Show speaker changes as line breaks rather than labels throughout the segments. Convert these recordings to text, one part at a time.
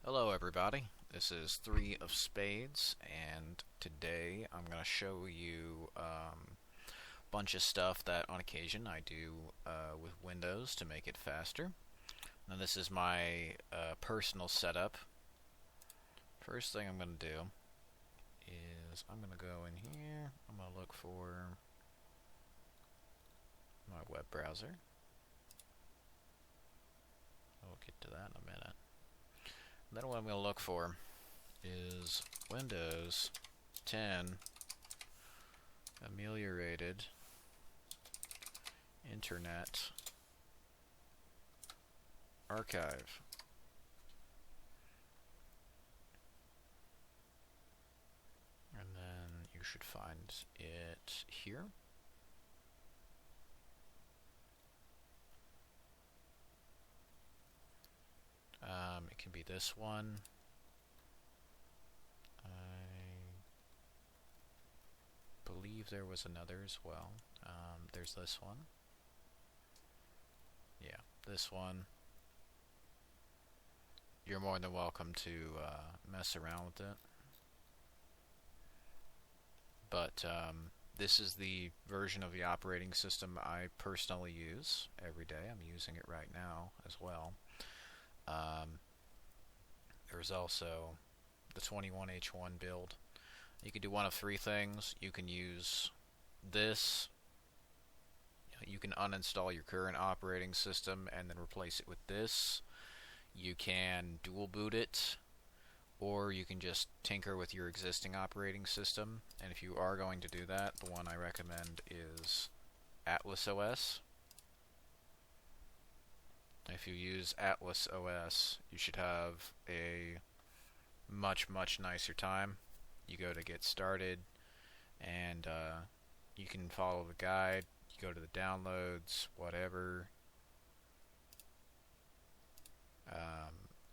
Hello everybody, this is Three of Spades, and today I'm going to show you a bunch of stuff that on occasion I do with Windows to make it faster. Now this is my personal setup. First thing I'm going to do is I'm going to go in here, I'm going to look for my web browser. I'll get to that in a minute. And then what I'm going to look for is Windows 10 ameliorated Internet archive. And then you should find it here. It can be this one. I believe there was another as well. There's this one. Yeah, this one. You're more than welcome to mess around with it. But this is the version of the operating system I personally use every day. I'm using it right now as well. There's also the 21H1 build. You can do one of three things. You can use this. You can uninstall your current operating system and then replace it with this. You can dual boot it, or you can just tinker with your existing operating system. And if you are going to do that, the one I recommend is Atlas OS. If you use Atlas OS, you should have a much nicer time. You go to get started, and you can follow the guide. You go to the downloads, whatever.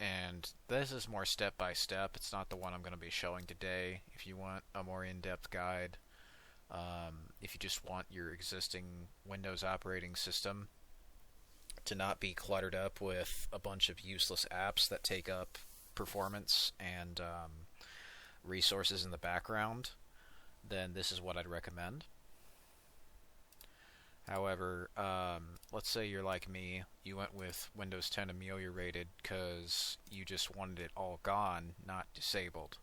And this is more step by step. It's not the one I'm going to be showing today. If you want a more in-depth guide, if you just want your existing Windows operating system to not be cluttered up with a bunch of useless apps that take up performance and resources in the background, then this is what I'd recommend. However, let's say you're like me, you went with Windows 10 ameliorated because you just wanted it all gone, not disabled,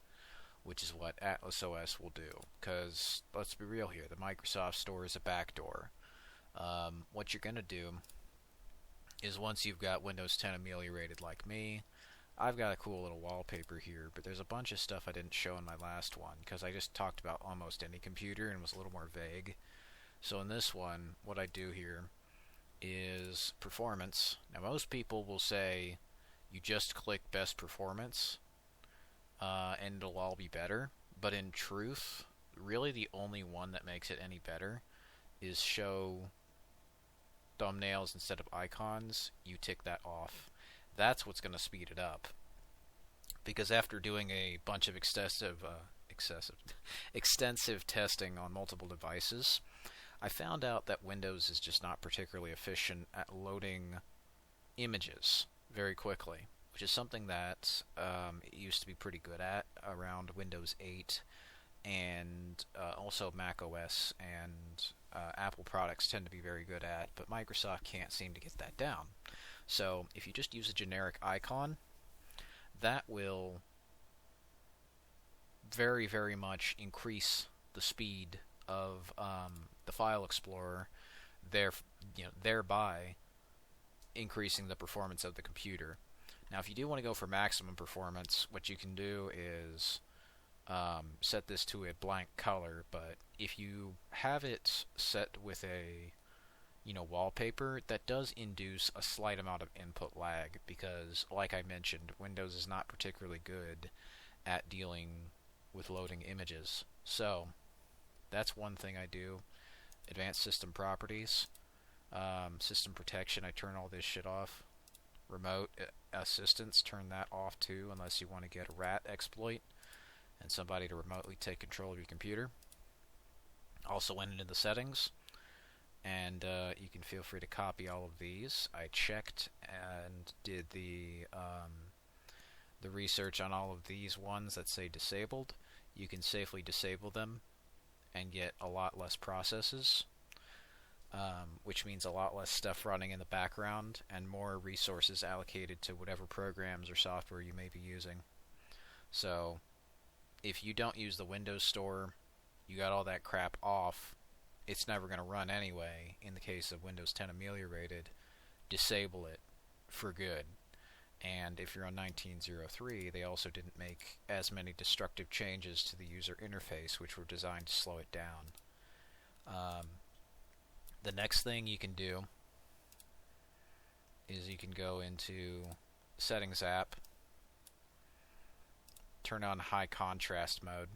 which is what Atlas OS will do. Because, let's be real here, the Microsoft Store is a backdoor. What you're going to do is once you've got Windows 10 ameliorated like me, I've got a cool little wallpaper here, but there's a bunch of stuff I didn't show in my last one because I just talked about almost any computer and was a little more vague. So in this one, what I do here is performance. Now most people will say you just click best performance and it'll all be better, but in truth, really the only one that makes it any better is show thumbnails instead of icons. You tick that off. That's what's going to speed it up. Because after doing a bunch of extensive testing on multiple devices, I found out that Windows is just not particularly efficient at loading images very quickly, which is something that it used to be pretty good at around Windows 8, and also Mac OS and Apple products tend to be very good at, but Microsoft can't seem to get that down. So if you just use a generic icon, that will very much increase the speed of the file explorer, thereby increasing the performance of the computer. Now if you do want to go for maximum performance, what you can do is set this to a blank color, but if you have it set with a wallpaper, that does induce a slight amount of input lag because, like I mentioned, Windows is not particularly good at dealing with loading images. So that's one thing I do. Advanced system properties, system protection, I turn all this shit off. Remote assistance, turn that off too, unless you want to get a rat exploit and somebody to remotely take control of your computer. Also went into the settings, and you can feel free to copy all of these. I checked and did the the research on all of these ones that say disabled, you can safely disable them and get a lot less processes, which means a lot less stuff running in the background and more resources allocated to whatever programs or software you may be using. So if you don't use the Windows Store, you got all that crap off, it's never going to run anyway. In the case of Windows 10 ameliorated, disable it for good. And if you're on 19.03, they also didn't make as many destructive changes to the user interface, which were designed to slow it down. The next thing you can do is you can go into Settings app, turn on high contrast mode.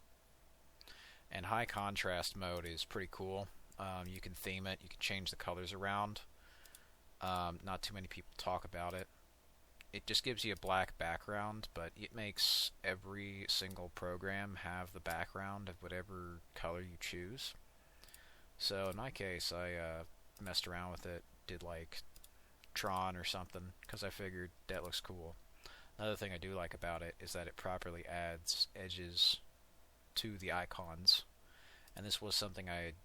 And high contrast mode is pretty cool. You can theme it, you can change the colors around. Not too many people talk about it. It just gives you a black background, but it makes every single program have the background of whatever color you choose. So in my case, I messed around with it, did like Tron or something, because I figured that looks cool. Another thing I do like about it is that it properly adds edges to the icons, and this was something I had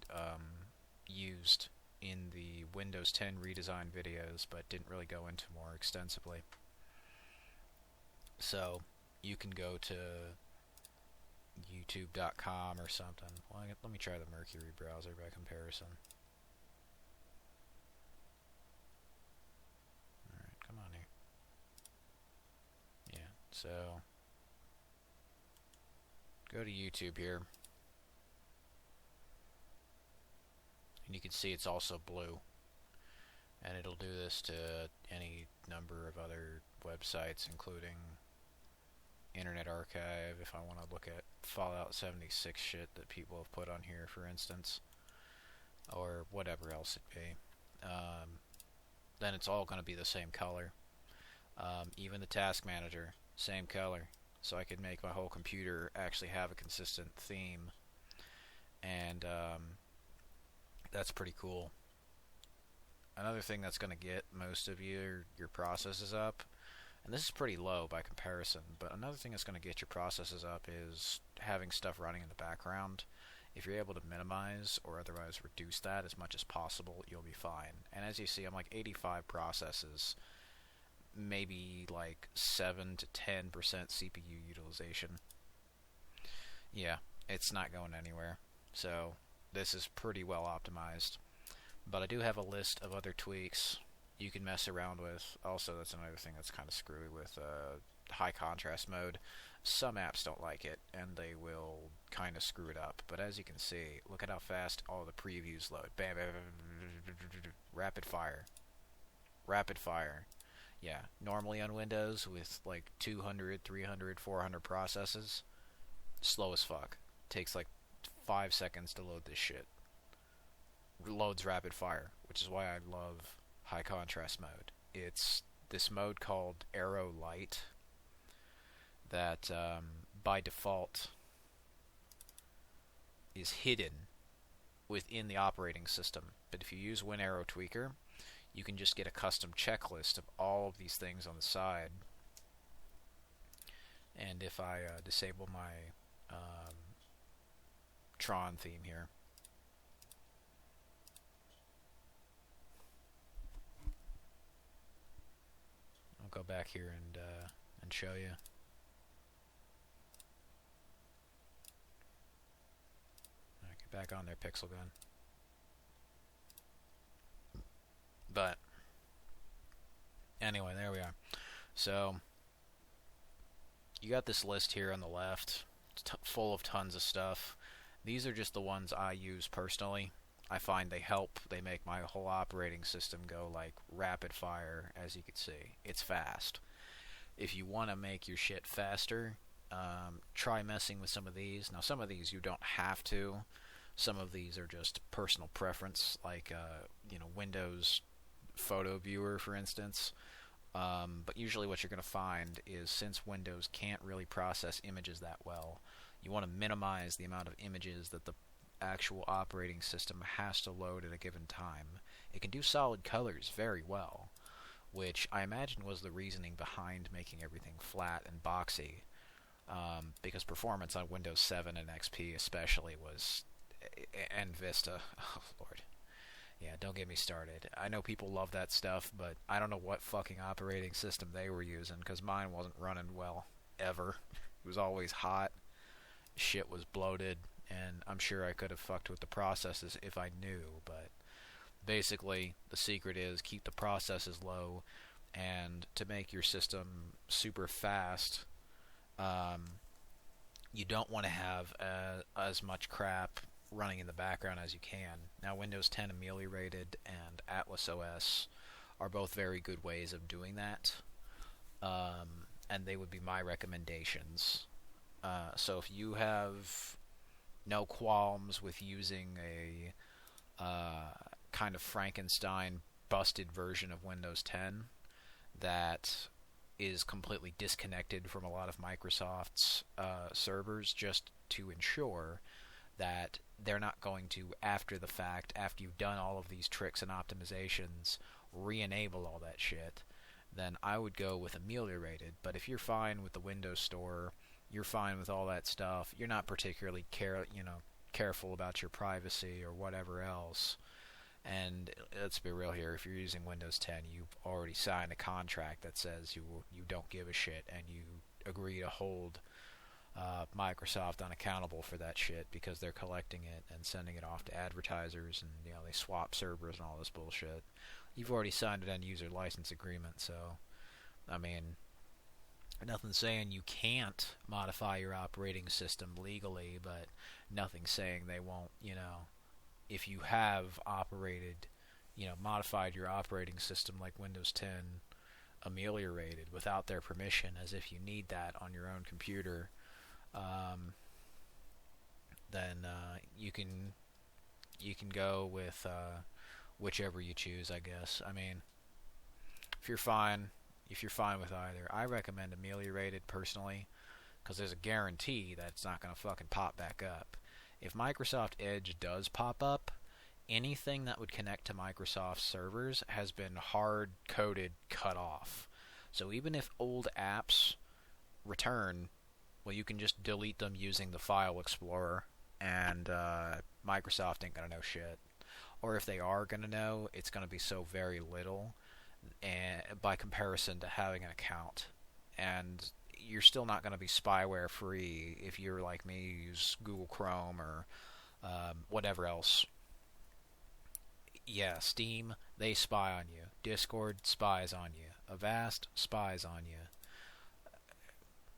used in the Windows 10 redesign videos, but didn't really go into more extensively. So you can go to youtube.com or something. Well, let me try the Mercury browser by comparison. Alright, come on here. Yeah, so go to YouTube here. And you can see it's also blue. And it'll do this to any number of other websites, including Internet Archive, if I want to look at Fallout 76 shit that people have put on here, for instance, or whatever else it be. Then it's all going to be the same color. Even the task manager, same color. So I could make my whole computer actually have a consistent theme. And that's pretty cool. Another thing that's going to get most of your processes up, and this is pretty low by comparison, but another thing that's going to get your processes up is having stuff running in the background. If you're able to minimize or otherwise reduce that as much as possible, you'll be fine. And as you see, I'm like 85 processes, maybe like 7 to 10% CPU utilization. Yeah, it's not going anywhere. So this is pretty well optimized. But I do have a list of other tweaks you can mess around with. Also, that's another thing that's kind of screwy with high contrast mode. Some apps don't like it, and they will kind of screw it up. But as you can see, look at how fast all the previews load. Bam, bam, bam, rapid fire. Rapid fire. Yeah, normally on Windows with like 200, 300, 400 processes, slow as fuck. Takes like 5 seconds to load this shit. Loads rapid fire, which is why I love high contrast mode. It's this mode called Aero Lite that by default is hidden within the operating system. But if you use WinArrow Tweaker, you can just get a custom checklist of all of these things on the side. And if I disable my Tron theme here, I'll go back here and show you. Alright, get back on there, Pixel Gun. But anyway, there we are. So you got this list here on the left, full of tons of stuff. These are just the ones I use personally. I find they help. They make my whole operating system go like rapid fire, as you can see. It's fast. If you want to make your shit faster, try messing with some of these. Now, some of these you don't have to. Some of these are just personal preference, like Windows Photo Viewer, for instance. But usually what you're going to find is, since Windows can't really process images that well, you want to minimize the amount of images that the actual operating system has to load at a given time. It can do solid colors very well, which I imagine was the reasoning behind making everything flat and boxy, because performance on Windows 7 and XP especially was, and Vista, oh lord, yeah, don't get me started. I know people love that stuff, but I don't know what fucking operating system they were using, because mine wasn't running well, ever. It was always hot, shit was bloated, and I'm sure I could have fucked with the processes if I knew, but basically the secret is keep the processes low, and to make your system super fast, you don't want to have as much crap running in the background as you can. Now, Windows 10 ameliorated and Atlas OS are both very good ways of doing that, and they would be my recommendations. So if you have no qualms with using a kind of Frankenstein busted version of Windows 10 that is completely disconnected from a lot of Microsoft's servers, just to ensure that they're not going to, after the fact, after you've done all of these tricks and optimizations, re-enable all that shit, then I would go with ameliorated. But if you're fine with the Windows Store, you're fine with all that stuff, you're not particularly careful about your privacy or whatever else, and let's be real here, if you're using Windows 10, you've already signed a contract that says you don't give a shit, and you agree to hold Microsoft unaccountable for that shit because they're collecting it and sending it off to advertisers, and they swap servers and all this bullshit. You've already signed an end-user license agreement, so I mean, nothing saying you can't modify your operating system legally, but nothing saying they won't, if you have modified your operating system like Windows 10 ameliorated without their permission, as if you need that on your own computer, then you can go with whichever you choose, I guess. I mean, if you're fine with either, I recommend ameliorated personally, because there's a guarantee that it's not going to fucking pop back up. If Microsoft Edge does pop up, anything that would connect to Microsoft servers has been hard-coded cut off. So even if old apps return, well, you can just delete them using the File Explorer, and Microsoft ain't gonna know shit. Or if they are gonna know, it's gonna be so very little, and by comparison to having an account. And you're still not going to be spyware free if you're like me, you use Google Chrome or whatever else. Yeah, Steam, they spy on you. Discord spies on you. Avast spies on you.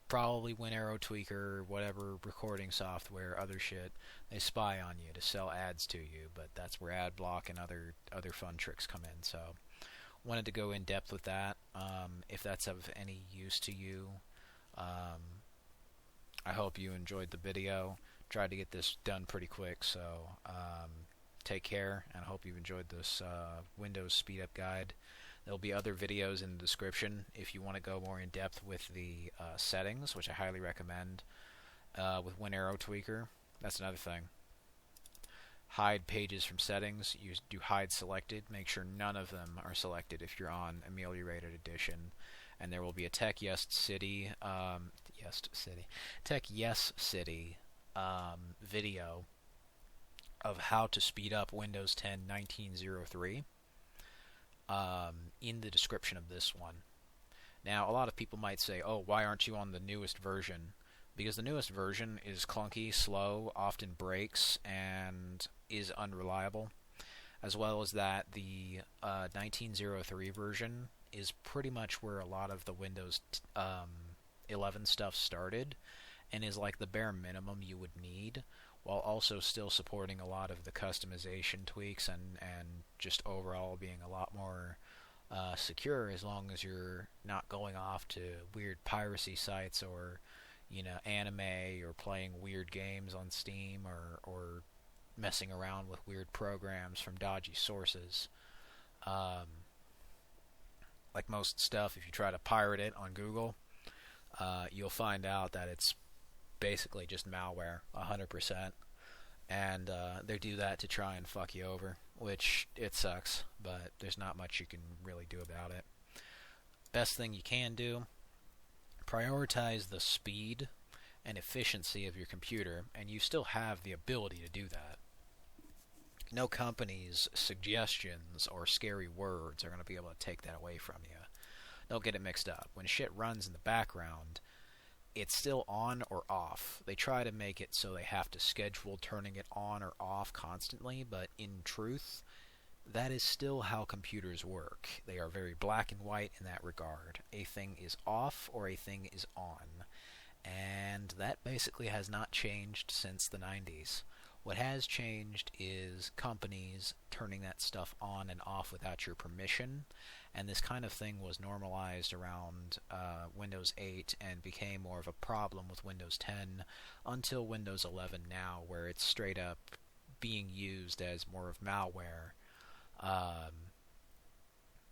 Probably Aero Tweaker, whatever recording software, other shit, they spy on you to sell ads to you, but that's where ad block and other fun tricks come in. So wanted to go in depth with that. If that's of any use to you, I hope you enjoyed the video. Tried to get this done pretty quick, so take care, and I hope you enjoyed this Windows speed up guide. There'll be other videos in the description if you want to go more in depth with the settings, which I highly recommend. With Aero Tweaker, that's another thing. Hide pages from settings. You do hide selected. Make sure none of them are selected if you're on Ameliorated Edition. And there will be a Tech Yes City video of how to speed up Windows 10 1903 in the description of this one. Now, a lot of people might say, oh, why aren't you on the newest version? Because the newest version is clunky, slow, often breaks, and is unreliable. As well as that, the 1903 version is pretty much where a lot of the Windows 11 stuff started, and is like the bare minimum you would need, while also still supporting a lot of the customization tweaks and just overall being a lot more secure, as long as you're not going off to weird piracy sites or anime, or playing weird games on Steam, or messing around with weird programs from dodgy sources. Like most stuff, if you try to pirate it on Google, you'll find out that it's basically just malware, 100%. And they do that to try and fuck you over, which it sucks, but there's not much you can really do about it. Best thing you can do, prioritize the speed and efficiency of your computer, and you still have the ability to do that. No company's suggestions or scary words are going to be able to take that away from you. Don't get it mixed up. When shit runs in the background, it's still on or off. They try to make it so they have to schedule turning it on or off constantly, but in truth, that is still how computers work. They are very black and white in that regard. A thing is off or a thing is on. And that basically has not changed since the 90s. What has changed is companies turning that stuff on and off without your permission, and this kind of thing was normalized around Windows 8 and became more of a problem with Windows 10 until Windows 11 now, where it's straight up being used as more of malware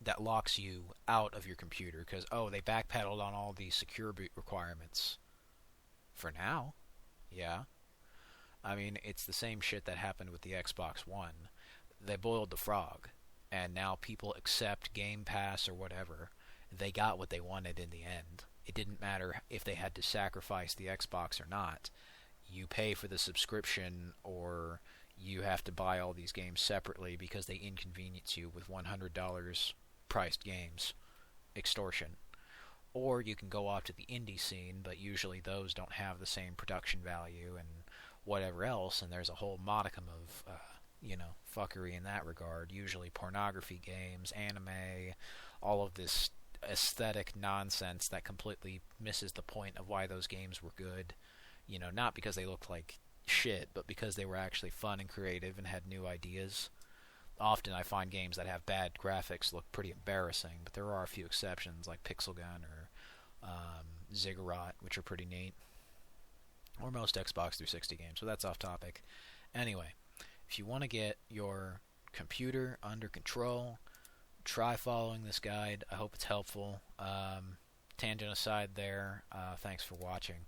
that locks you out of your computer because, oh, they backpedaled on all these secure boot requirements. For now, yeah. I mean, it's the same shit that happened with the Xbox One. They boiled the frog, and now people accept Game Pass or whatever. They got what they wanted in the end. It didn't matter if they had to sacrifice the Xbox or not. You pay for the subscription, or you have to buy all these games separately because they inconvenience you with $100 priced games. Extortion. Or you can go off to the indie scene, but usually those don't have the same production value and whatever else, and there's a whole modicum of, fuckery in that regard. Usually pornography games, anime, all of this aesthetic nonsense that completely misses the point of why those games were good. Not because they looked like shit, but because they were actually fun and creative and had new ideas. Often I find games that have bad graphics look pretty embarrassing, but there are a few exceptions like Pixel Gun or Ziggurat, which are pretty neat. Or most Xbox 360 games, so that's off topic. Anyway, if you want to get your computer under control, try following this guide. I hope it's helpful. Tangent aside there, thanks for watching.